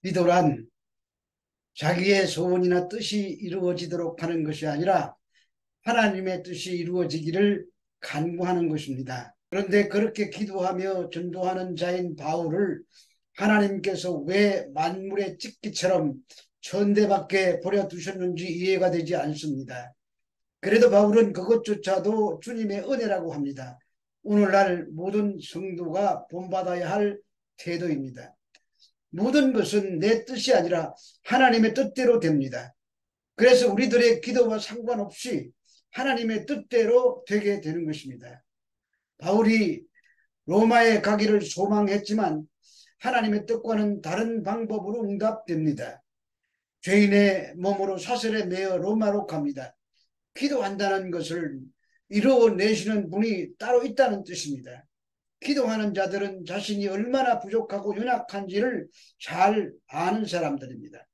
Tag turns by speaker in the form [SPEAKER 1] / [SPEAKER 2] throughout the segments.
[SPEAKER 1] 기도란 자기의 소원이나 뜻이 이루어지도록 하는 것이 아니라 하나님의 뜻이 이루어지기를 간구하는 것입니다. 그런데 그렇게 기도하며 전도하는 자인 바울을 하나님께서 왜 만물의 찍기처럼 천대밖에 버려두셨는지 이해가 되지 않습니다. 그래도 바울은 그것조차도 주님의 은혜라고 합니다. 오늘날 모든 성도가 본받아야 할 태도입니다. 모든 것은 내 뜻이 아니라 하나님의 뜻대로 됩니다. 그래서 우리들의 기도와 상관없이 하나님의 뜻대로 되게 되는 것입니다. 바울이 로마에 가기를 소망했지만 하나님의 뜻과는 다른 방법으로 응답됩니다. 죄인의 몸으로 사슬에 매어 로마로 갑니다. 기도한다는 것을 이루어내시는 분이 따로 있다는 뜻입니다. 기도하는 자들은 자신이 얼마나 부족하고 연약한지를 잘 아는 사람들입니다.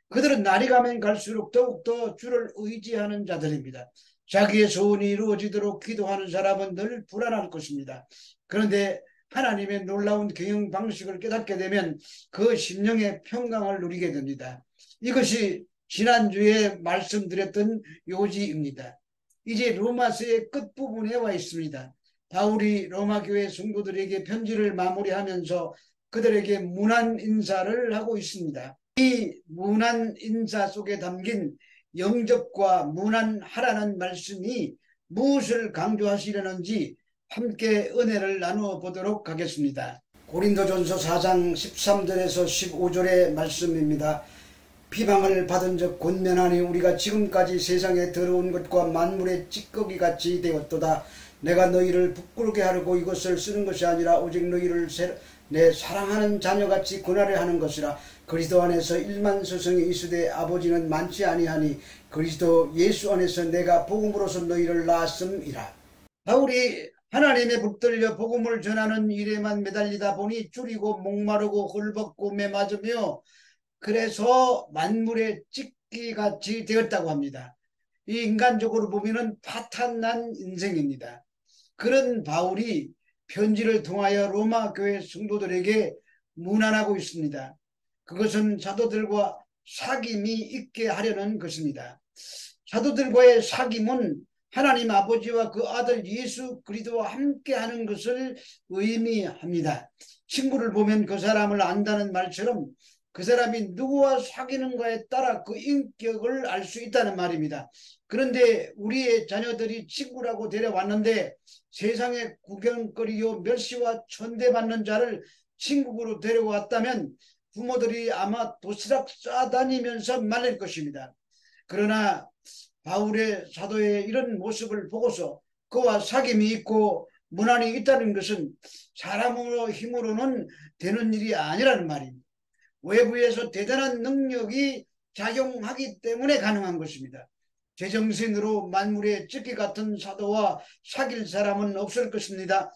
[SPEAKER 1] 그들은 날이 가면 갈수록 더욱더 주를 의지하는 자들입니다. 자기의 소원이 이루어지도록 기도하는 사람은 늘 불안할 것입니다. 그런데 하나님의 놀라운 경영 방식을 깨닫게 되면 그 심령의 평강을 누리게 됩니다. 이것이 지난주에 말씀드렸던 요지입니다. 이제 로마서의 끝부분에 와 있습니다. 바울이 로마 교회 성도들에게 편지를 마무리하면서 그들에게 문안 인사를 하고 있습니다. 이 문안 인사 속에 담긴 영접과 문안하라는 말씀이 무엇을 강조하시려는지 함께 은혜를 나누어 보도록 하겠습니다. 고린도전서 4장 13절에서 15절의 말씀입니다. 비방을 받은 적 권면하니 우리가 지금까지 세상에 더러운 것과 만물의 찌꺼기같이 되었도다. 내가 너희를 부끄럽게 하려고 이것을 쓰는 것이 아니라 오직 너희를 내 사랑하는 자녀같이 권하려 하는 것이라. 그리스도 안에서 일만 서성이 있으되 아버지는 많지 아니하니 그리스도 예수 안에서 내가 복음으로서 너희를 낳았음이라. 바울이 하나님의 붙들려 복음을 전하는 일에만 매달리다 보니 줄이고 목마르고 헐벗고 매맞으며 그래서 만물의 찢기같이 되었다고 합니다. 이 인간적으로 보면은 파탄난 인생입니다. 그런 바울이 편지를 통하여 로마 교회 성도들에게 문안하고 있습니다. 그것은 사도들과 사귐이 있게 하려는 것입니다. 사도들과의 사귐은 하나님 아버지와 그 아들 예수 그리스도와 함께 하는 것을 의미합니다. 친구를 보면 그 사람을 안다는 말처럼 그 사람이 누구와 사귀는가에 따라 그 인격을 알 수 있다는 말입니다. 그런데 우리의 자녀들이 친구라고 데려왔는데 세상에 구경거리요 멸시와 천대받는 자를 친구로 데려왔다면 부모들이 아마 도시락 싸다니면서 말릴 것입니다. 그러나 바울의 사도의 이런 모습을 보고서 그와 사귐이 있고 문안이 있다는 것은 사람으로 힘으로는 되는 일이 아니라는 말입니다. 외부에서 대단한 능력이 작용하기 때문에 가능한 것입니다. 제정신으로 만물의 찢기 같은 사도와 사귈 사람은 없을 것입니다.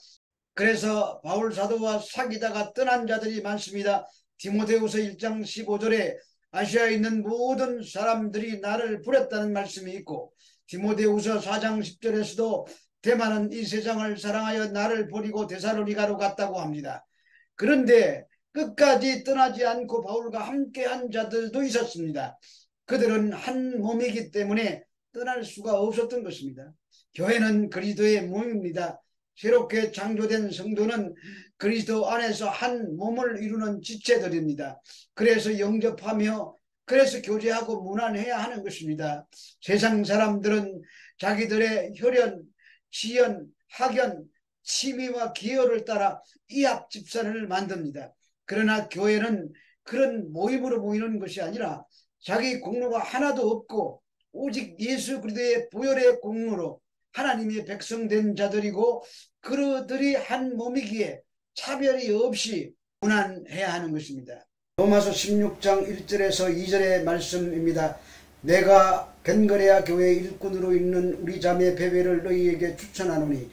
[SPEAKER 1] 그래서 바울 사도와 사귀다가 떠난 자들이 많습니다. 디모데후서 1장 15절에 아시아에 있는 모든 사람들이 나를 버렸다는 말씀이 있고 디모데후서 4장 10절에서도 대만은 이 세상을 사랑하여 나를 버리고 데살로니가로 갔다고 합니다. 그런데 끝까지 떠나지 않고 바울과 함께한 자들도 있었습니다. 그들은 한 몸이기 때문에 떠날 수가 없었던 것입니다. 교회는 그리스도의 몸입니다. 새롭게 창조된 성도는 그리스도 안에서 한 몸을 이루는 지체들입니다. 그래서 영접하며 그래서 교제하고 문안해야 하는 것입니다. 세상 사람들은 자기들의 혈연, 지연, 학연, 취미와 기호를 따라 이합 집산을 만듭니다. 그러나 교회는 그런 모임으로 모이는 것이 아니라 자기 공로가 하나도 없고 오직 예수 그리스도의 보혈의 공로로 하나님의 백성된 자들이고 그들이 한 몸이기에 차별이 없이 문안해야 하는 것입니다. 로마서 16장 1절에서 2절의 말씀입니다. 내가 겐거레아 교회 일꾼으로 있는 우리 자매 베베를 너희에게 추천하노니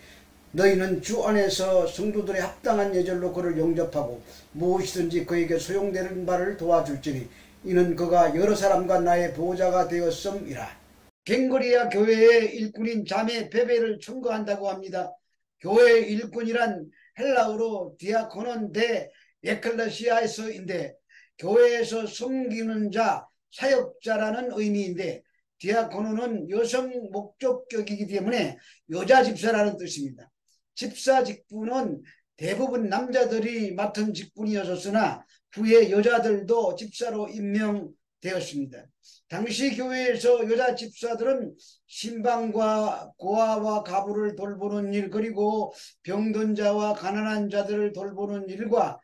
[SPEAKER 1] 너희는 주 안에서 성도들의 합당한 예절로 그를 영접하고 무엇이든지 그에게 소용되는 바를 도와줄지니 이는 그가 여러 사람과 나의 보호자가 되었음이라. 겐거리아 교회의 일꾼인 자매 베베를 청구한다고 합니다. 교회의 일꾼이란 헬라어로 디아코논 데 에클레시아에서인데 교회에서 섬기는 자, 사역자라는 의미인데 디아코노는 여성 목적격이기 때문에 여자 집사라는 뜻입니다. 집사 직분은 대부분 남자들이 맡은 직분이었으나 후에 여자들도 집사로 임명되었습니다. 당시 교회에서 여자 집사들은 신방과 고아와 가부를 돌보는 일, 그리고 병든 자와 가난한 자들을 돌보는 일과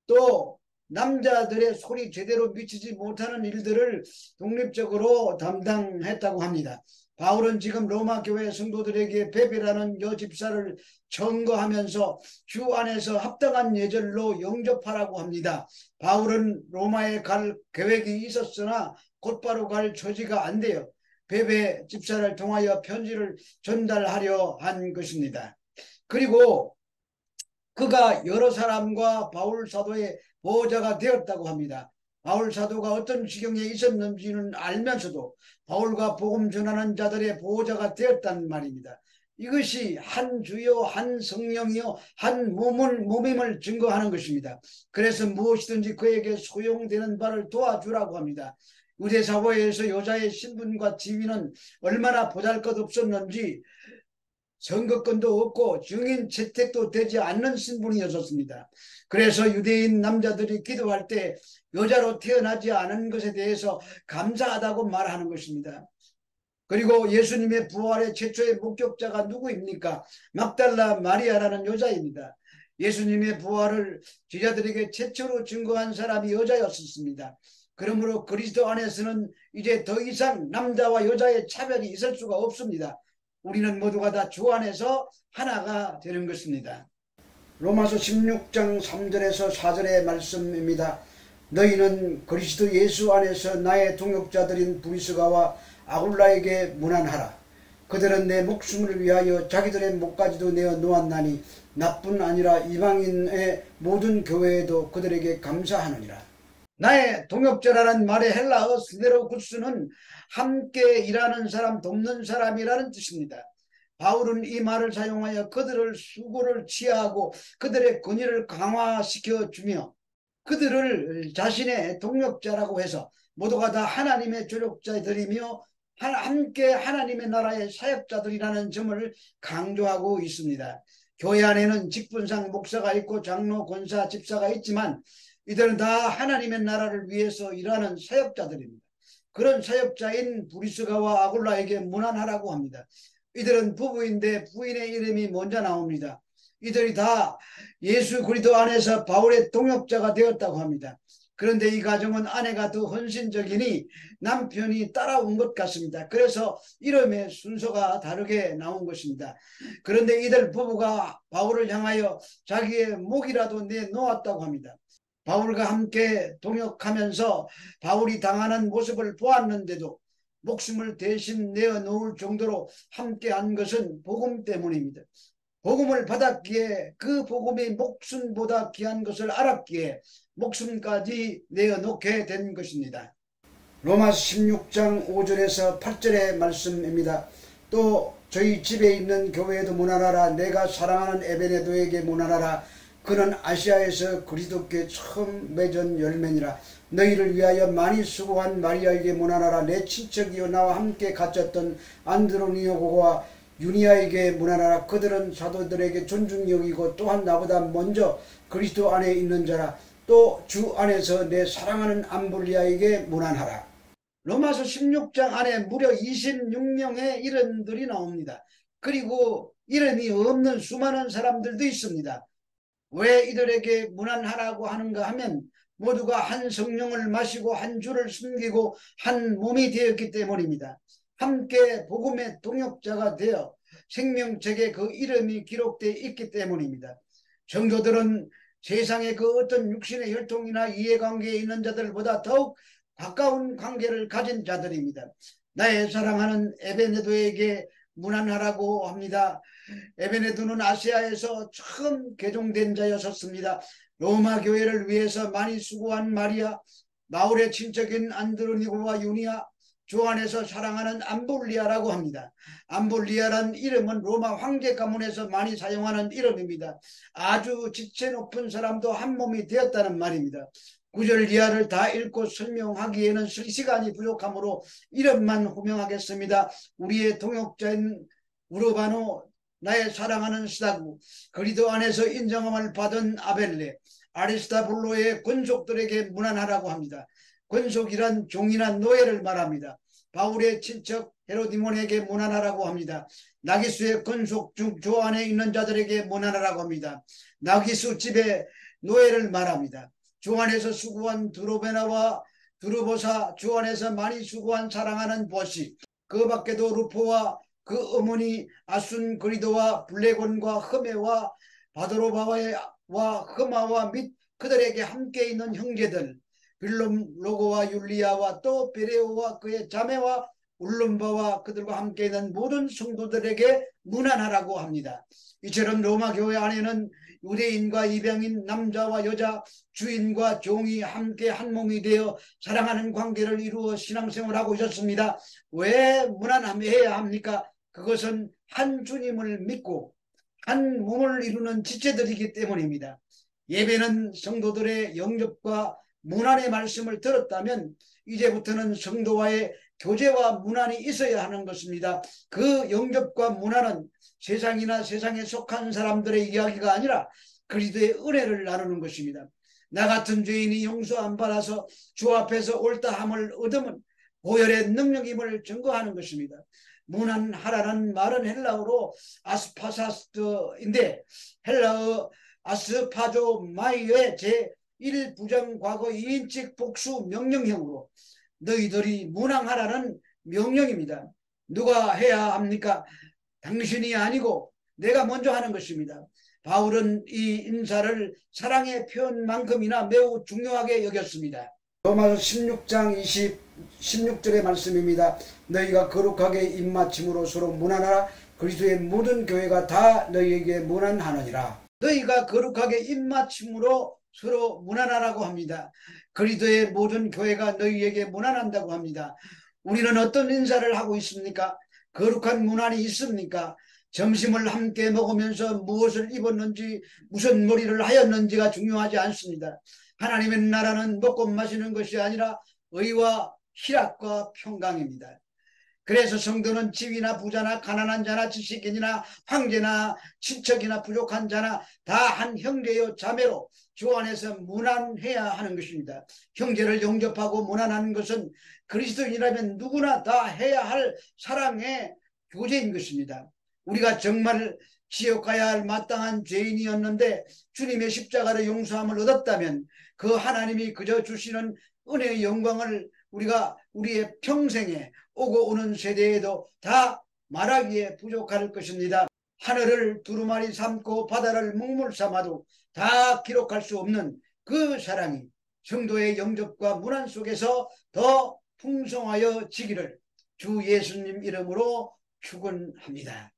[SPEAKER 1] 또 남자들의 소리 제대로 미치지 못하는 일들을 독립적으로 담당했다고 합니다. 바울은 지금 로마 교회 성도들에게 베베라는 여집사를 청거하면서 주 안에서 합당한 예절로 영접하라고 합니다. 바울은 로마에 갈 계획이 있었으나 곧바로 갈 처지가 안 돼요. 베베 집사를 통하여 편지를 전달하려 한 것입니다. 그리고 그가 여러 사람과 바울 사도의 보호자가 되었다고 합니다. 바울 사도가 어떤 지경에 있었는지는 알면서도 바울과 복음 전하는 자들의 보호자가 되었다는 말입니다. 이것이 한 주요, 한 성령이요, 한 몸임을 증거하는 것입니다. 그래서 무엇이든지 그에게 소용되는 바를 도와주라고 합니다. 유대사회에서 여자의 신분과 지위는 얼마나 보잘것없었는지 선거권도 없고 증인 채택도 되지 않는 신분이었습니다. 그래서 유대인 남자들이 기도할 때 여자로 태어나지 않은 것에 대해서 감사하다고 말하는 것입니다. 그리고 예수님의 부활의 최초의 목격자가 누구입니까? 막달라 마리아라는 여자입니다. 예수님의 부활을 제자들에게 최초로 증거한 사람이 여자였었습니다. 그러므로 그리스도 안에서는 이제 더 이상 남자와 여자의 차별이 있을 수가 없습니다. 우리는 모두가 다 주 안에서 하나가 되는 것입니다. 로마서 16장 3절에서 4절의 말씀입니다. 너희는 그리스도 예수 안에서 나의 동역자들인 브리스가와 아굴라에게 문안하라. 그들은 내 목숨을 위하여 자기들의 목까지도 내어 놓았나니 나뿐 아니라 이방인의 모든 교회에도 그들에게 감사하느니라. 나의 동역자라는 말의 헬라어 스네로쿠스는 함께 일하는 사람, 돕는 사람이라는 뜻입니다. 바울은 이 말을 사용하여 그들을 수고를 취하고 그들의 권위를 강화시켜주며 그들을 자신의 동역자라고 해서 모두가 다 하나님의 조력자들이며 함께 하나님의 나라의 사역자들이라는 점을 강조하고 있습니다. 교회 안에는 직분상 목사가 있고 장로, 권사, 집사가 있지만 이들은 다 하나님의 나라를 위해서 일하는 사역자들입니다. 그런 사역자인 브리스가와 아굴라에게 문안하라고 합니다. 이들은 부부인데 부인의 이름이 먼저 나옵니다. 이들이 다 예수 그리스도 안에서 바울의 동역자가 되었다고 합니다. 그런데 이 가정은 아내가 더 헌신적이니 남편이 따라온 것 같습니다. 그래서 이름의 순서가 다르게 나온 것입니다. 그런데 이들 부부가 바울을 향하여 자기의 목이라도 내놓았다고 합니다. 바울과 함께 동역하면서 바울이 당하는 모습을 보았는데도 목숨을 대신 내어놓을 정도로 함께한 것은 복음 때문입니다. 복음을 받았기에 그 복음이 목숨보다 귀한 것을 알았기에 목숨까지 내어놓게 된 것입니다. 로마서 16장 5절에서 8절의 말씀입니다. 또 저희 집에 있는 교회에도 문안하라. 내가 사랑하는 에베네도에게 문안하라. 그는 아시아에서 그리스도께 처음 맺은 열매니라. 너희를 위하여 많이 수고한 마리아에게 문안하라. 내 친척이요 나와 함께 갇혔던 안드로니오와 유니아에게 문안하라. 그들은 사도들에게 존중 여기고 또한 나보다 먼저 그리스도 안에 있는 자라. 또 주 안에서 내 사랑하는 암블리아에게 문안하라. 로마서 16장 안에 무려 26명의 이름들이 나옵니다. 그리고 이름이 없는 수많은 사람들도 있습니다. 왜 이들에게 문안하라고 하는가 하면 모두가 한 성령을 마시고 한 주를 숨기고 한 몸이 되었기 때문입니다. 함께 복음의 동역자가 되어 생명책에 그 이름이 기록되어 있기 때문입니다. 성도들은 세상의 그 어떤 육신의 혈통이나 이해관계에 있는 자들보다 더욱 가까운 관계를 가진 자들입니다. 나의 사랑하는 에베네도에게 문안하라고 합니다. 에베네도는 아시아에서 처음 개종된 자였었습니다. 로마 교회를 위해서 많이 수고한 마리아, 바울의 친척인 안드로니고와 유니아, 주 안에서 사랑하는 암볼리아라고 합니다. 암볼리아란 이름은 로마 황제 가문에서 많이 사용하는 이름입니다. 아주 지체 높은 사람도 한 몸이 되었다는 말입니다. 구절 이하를 다 읽고 설명하기에는 시간이 부족하므로 이름만 호명하겠습니다. 우리의 동역자인 우르바노, 나의 사랑하는 스다구, 그리스도 안에서 인정함을 받은 아벨레, 아리스타블로의 권속들에게 문안하라고 합니다. 권속이란 종이나 노예를 말합니다. 바울의 친척 헤로디몬에게 문안하라고 합니다. 나기수의 권속 중 조 안에 있는 자들에게 문안하라고 합니다. 나기수 집의 노예를 말합니다. 주 안에서 수고한 드로베나와 드루보사, 주 안에서 많이 수고한 사랑하는 보시, 그 밖에도 루포와 그 어머니 아순그리도와 블레곤과 흐메와 바드로바와 흐마와 및 그들에게 함께 있는 형제들, 빌롬로고와 율리아와 또 베레오와 그의 자매와 울lum바와 그들과 함께 있는 모든 성도들에게 문안하라고 합니다. 이처럼 로마 교회 안에는 유대인과 이방인, 남자와 여자, 주인과 종이 함께 한 몸이 되어 사랑하는 관계를 이루어 신앙생활을 하고 있었습니다. 왜 문안해야 합니까? 그것은 한 주님을 믿고 한 몸을 이루는 지체들이기 때문입니다. 예배는 성도들의 영접과 문안의 말씀을 들었다면 이제부터는 성도와의 교제와 문안이 있어야 하는 것입니다. 그 영접과 문안은 세상이나 세상에 속한 사람들의 이야기가 아니라 그리스도의 은혜를 나누는 것입니다. 나 같은 죄인이 용서 안 받아서 주 앞에서 옳다함을 얻으면 보혈의 능력임을 증거하는 것입니다. 문안하라는 말은 헬라어로 아스파사스인데 헬라어 아스파조마이의 제1부정 과거 2인칭 복수 명령형으로 너희들이 문안하라는 명령입니다. 누가 해야 합니까? 당신이 아니고 내가 먼저 하는 것입니다. 바울은 이 인사를 사랑의 표현만큼이나 매우 중요하게 여겼습니다. 로마서 16장 16절의 말씀입니다. 너희가 거룩하게 입맞춤으로 서로 문안하라. 그리스도의 모든 교회가 다 너희에게 문안하느니라. 너희가 거룩하게 입맞춤으로 서로 문안하라고 합니다. 그리스도의 모든 교회가 너희에게 문안한다고 합니다. 우리는 어떤 인사를 하고 있습니까? 거룩한 문안이 있습니까? 점심을 함께 먹으면서 무엇을 입었는지 무슨 머리를 하였는지가 중요하지 않습니다. 하나님의 나라는 먹고 마시는 것이 아니라 의와 희락과 평강입니다. 그래서 성도는 지위나 부자나 가난한 자나 지식인이나 황제나 친척이나 부족한 자나 다 한 형제요 자매로 주 안에서 문안해야 하는 것입니다. 형제를 영접하고 문안하는 것은 그리스도인이라면 누구나 다 해야 할 사랑의 교제인 것입니다. 우리가 정말 지옥 가야 할 마땅한 죄인이었는데 주님의 십자가로 용서함을 얻었다면 그 하나님이 그저 주시는 은혜의 영광을 우리가 우리의 평생에 오고 오는 세대에도 다 말하기에 부족할 것입니다. 하늘을 두루마리 삼고 바다를 먹물 삼아도 다 기록할 수 없는 그 사랑이 성도의 영접과 문안 속에서 더 풍성하여 지기를 주 예수님 이름으로 축원합니다.